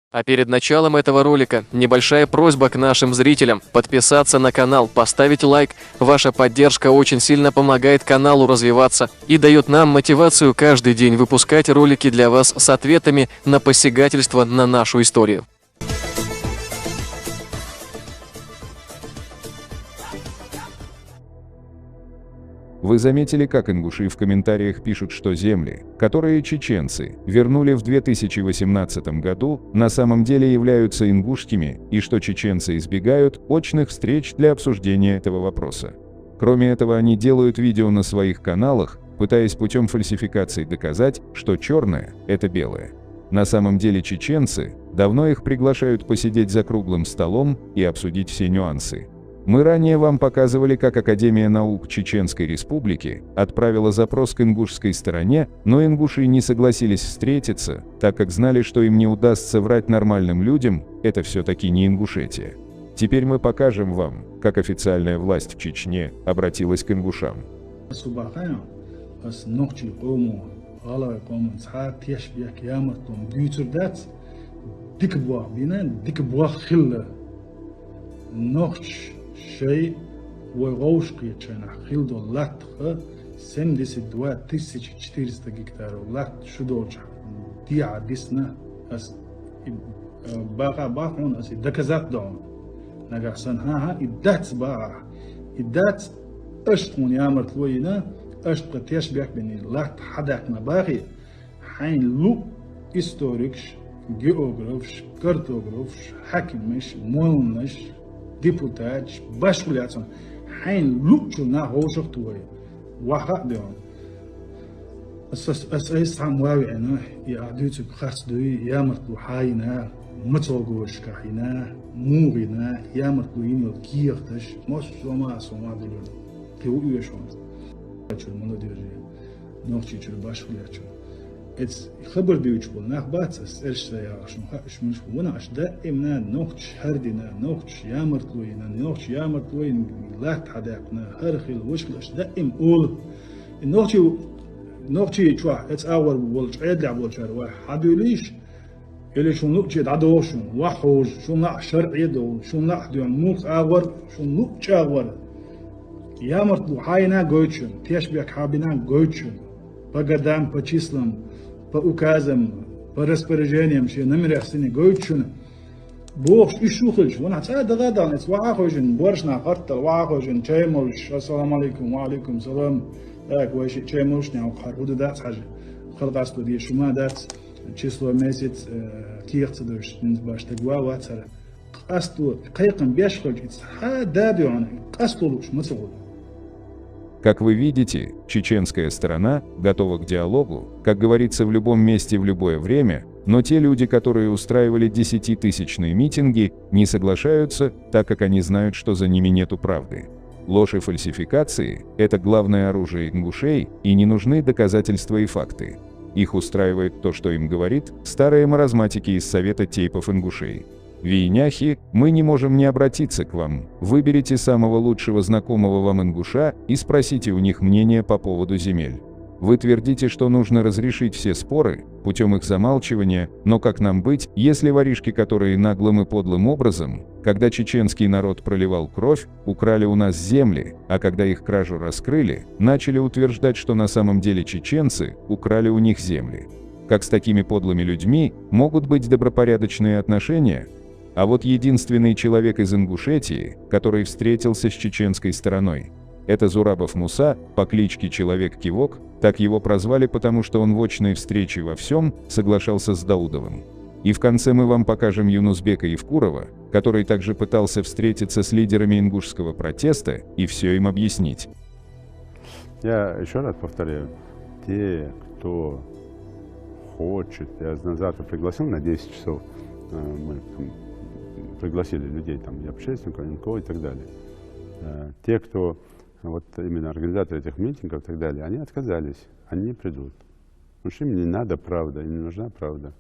А перед началом этого ролика небольшая просьба к нашим зрителям подписаться на канал, поставить лайк. Ваша поддержка очень сильно помогает каналу развиваться и дает нам мотивацию каждый день выпускать ролики для вас с ответами на посягательство на нашу историю. Вы заметили, как ингуши в комментариях пишут, что земли, которые чеченцы вернули в 2018 году, на самом деле являются ингушскими, и что чеченцы избегают очных встреч для обсуждения этого вопроса. Кроме этого, они делают видео на своих каналах, пытаясь путем фальсификации доказать, что черное – это белое. На самом деле чеченцы давно их приглашают посидеть за круглым столом и обсудить все нюансы. Мы ранее вам показывали, как Академия наук Чеченской Республики отправила запрос к ингушской стороне, но ингуши не согласились встретиться, так как знали, что им не удастся врать нормальным людям, это все-таки не Ингушетия. Теперь мы покажем вам, как официальная власть в Чечне обратилась к ингушам. شيء وغوشقي كان خلدو لاتخ 72400 гектар лат шудолж диа дисна as бага бахун as доказат дон нагасан ха идат ба идат اشتون يامرت وينا اشت قتيش بيك بني لات حدك مباغي حين لو историкш географш картографш حكمش مولنش депутат, башкуляцон, хайн лучше на хошах твой, ваха деон. Сам вавина, я адуцу хасдуи, ямарту хайна, мацогошка хайна, мугина, ямарту инил кирташ, мос сома дулон. Ты уешон. Ачур молодежи, ночи чур башкуляцон. It's خبر بيوتشبول ناخ باتس إرشة يا عشان خاش منش وانا عش دائما نوختش هردنا نوختش يامرتلوينا نوختش يامرتلوين لا تحدقنا هرخل وشكل عش دائم أول نوختي شو it's our والش عيد لعب والش واحد حبيوليش اللي شو نوختي عدوشون وحوج شو نع شرعي دو شو نع دون موت أور شو نوختش أور يامرتلو حينا جوتشون تيشبيك حابينا جوتشون по годам, по числам, по указам, по распоряжениям, что номера стены гойчуна. Бог и шухлич, вон отца дагадал, это вахожин, боршна хартал, вахожин, чаймолш, ассаламу алейкум, ва алейкум салам, так, вайши чаймолш, не ухарбуду дать хажи. Халгасту ди шума дать, число месяц, кирца дойш, низбаш, тагва, вацара. Касту, кайкам бешхолч, ха дабион, касту луч, мацугуду. Как вы видите, чеченская сторона готова к диалогу, как говорится, в любом месте в любое время, но те люди, которые устраивали 10-тысячные митинги, не соглашаются, так как они знают, что за ними нету правды. Ложь и фальсификации – это главное оружие ингушей, и не нужны доказательства и факты. Их устраивает то, что им говорит старые маразматики из Совета тейпов ингушей. Вийняхи, мы не можем не обратиться к вам. Выберите самого лучшего знакомого вам ингуша и спросите у них мнение по поводу земель. Вы твердите, что нужно разрешить все споры путем их замалчивания, но как нам быть, если воришки, которые наглым и подлым образом, когда чеченский народ проливал кровь, украли у нас земли, а когда их кражу раскрыли, начали утверждать, что на самом деле чеченцы украли у них земли? Как с такими подлыми людьми могут быть добропорядочные отношения? А вот единственный человек из Ингушетии, который встретился с чеченской стороной, это Зурабов Муса по кличке Человек-Кивок, так его прозвали, потому что он в очной встрече во всем соглашался с Даудовым. И в конце мы вам покажем Юнусбека Евкурова, который также пытался встретиться с лидерами ингушского протеста и все им объяснить. Я еще раз повторяю, те, кто хочет, я на завтра пригласил на 10 часов, мы пригласили людей, там, и общественников, и НКО и так далее. Те, кто, вот именно организаторы этих митингов и так далее, они отказались, они не придут. Потому что им не надо правда, им не нужна правда.